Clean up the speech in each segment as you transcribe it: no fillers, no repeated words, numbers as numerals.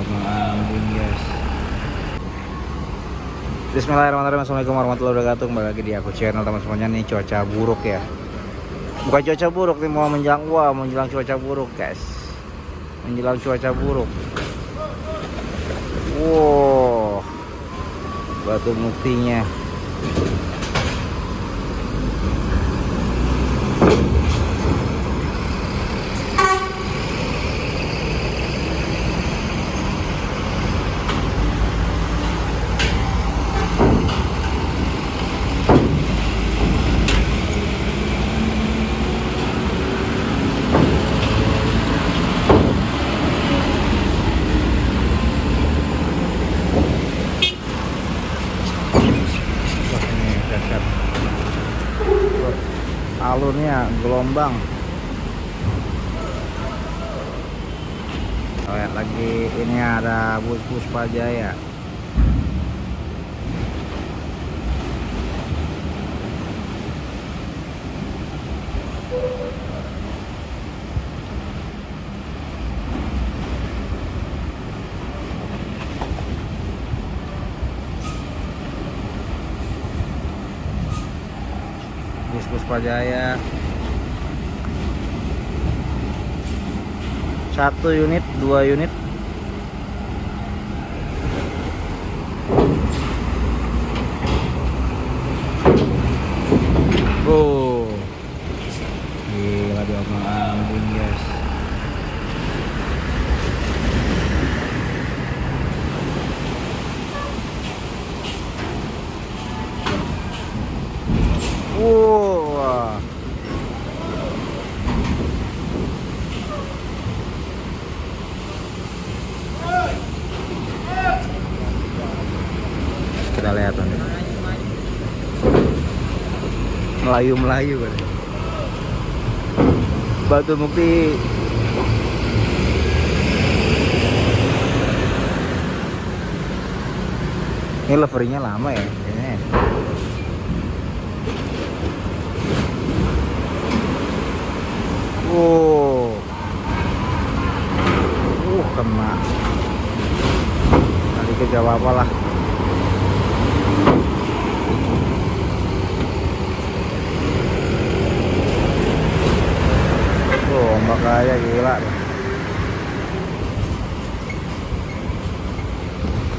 Abang Ambing guys. Bismillahirrahmanirrahim. Assalamualaikum warahmatullahi wabarakatuh. Kembali lagi di aku channel teman semuanya. Nih cuaca buruk ya. Bukan cuaca buruk nih, mau menjelang cuaca buruk guys. Menjelang cuaca buruk. Wow, batu mutinya. Alurnya gelombang. Oh ya, lagi ini ada bus Puspa Jaya. Bus Puspa Jaya 1 unit 2 unit. Oh, gila dia Abang Ambing guys. Wah, kita lihat nih, melayu kan. Batu Mukti. Ini leveringnya lama ya kayaknya. Wow, kena. Tadi ke apa lah. Ombak aja gila.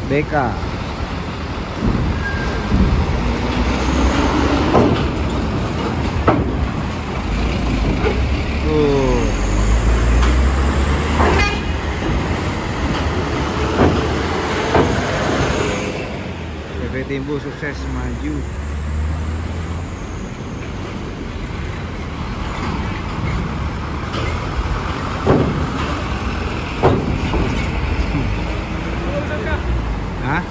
BK. PV Timbu sukses maju. Hah?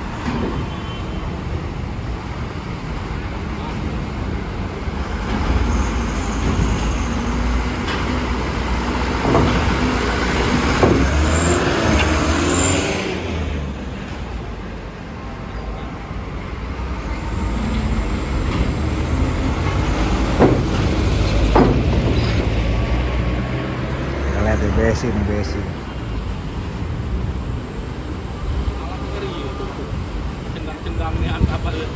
Kita lihat deh besi nih, besi. Cendangnya apa ya?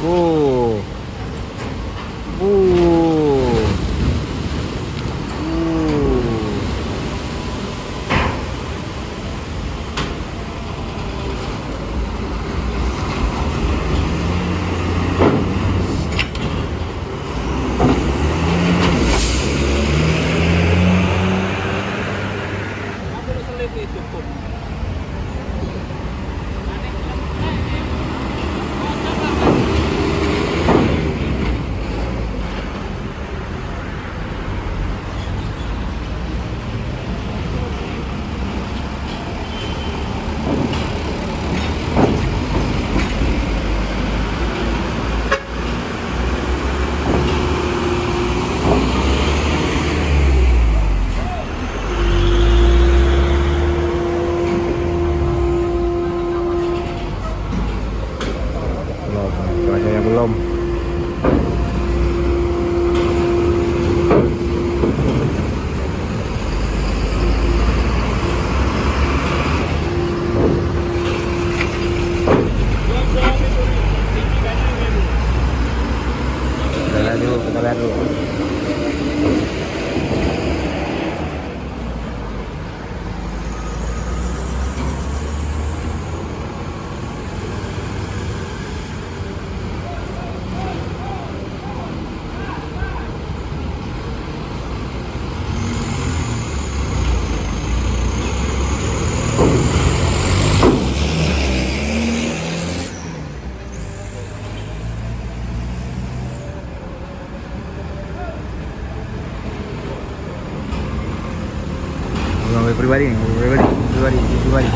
Uh. pribadi nih, pribadi.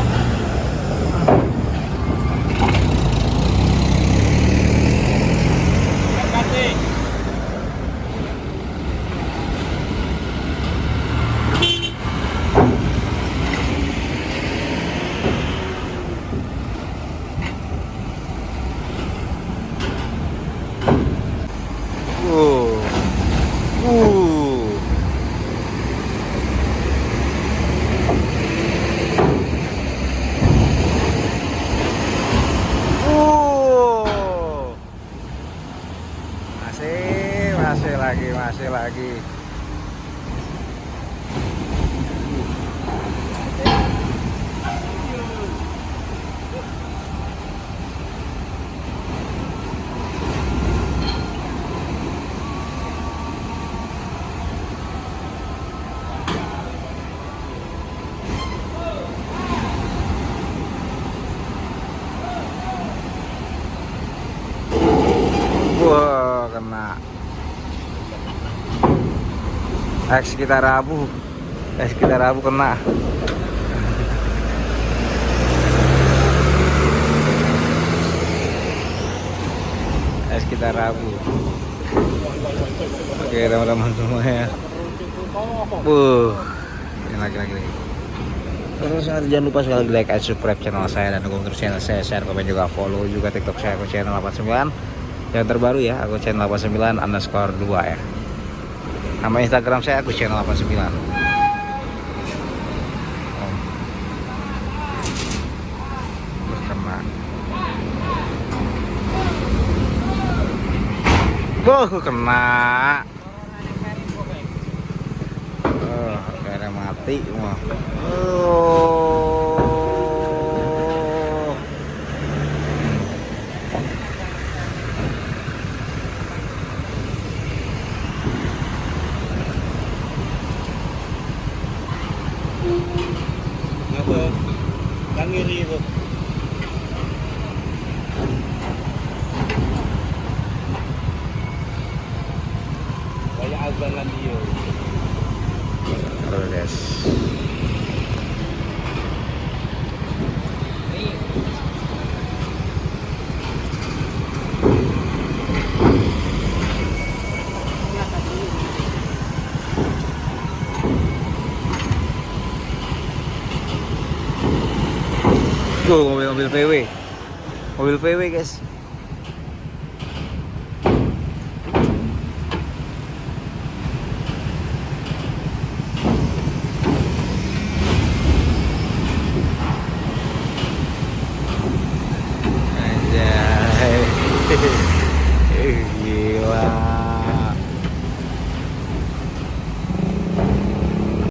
Kasih. Uh. Uh. Masih lagi. Wah, kena. Sekitar Rabu kena. Sekitar Rabu. Oke teman-teman semuanya. Ini lagi. Terus jangan lupa sekali like and subscribe channel saya dan dukung terus channel saya, share, komen juga, follow juga TikTok saya aku channel 89. Yang terbaru ya, aku channel 89_2 ya. Nama Instagram saya aku channel 89. Kena. Kena. Kayaknya mati semua. Ngapa? Kan ngiri itu. Kayak azan lah dia. Halo guys. Mobil VW guys. Anjay. Gila.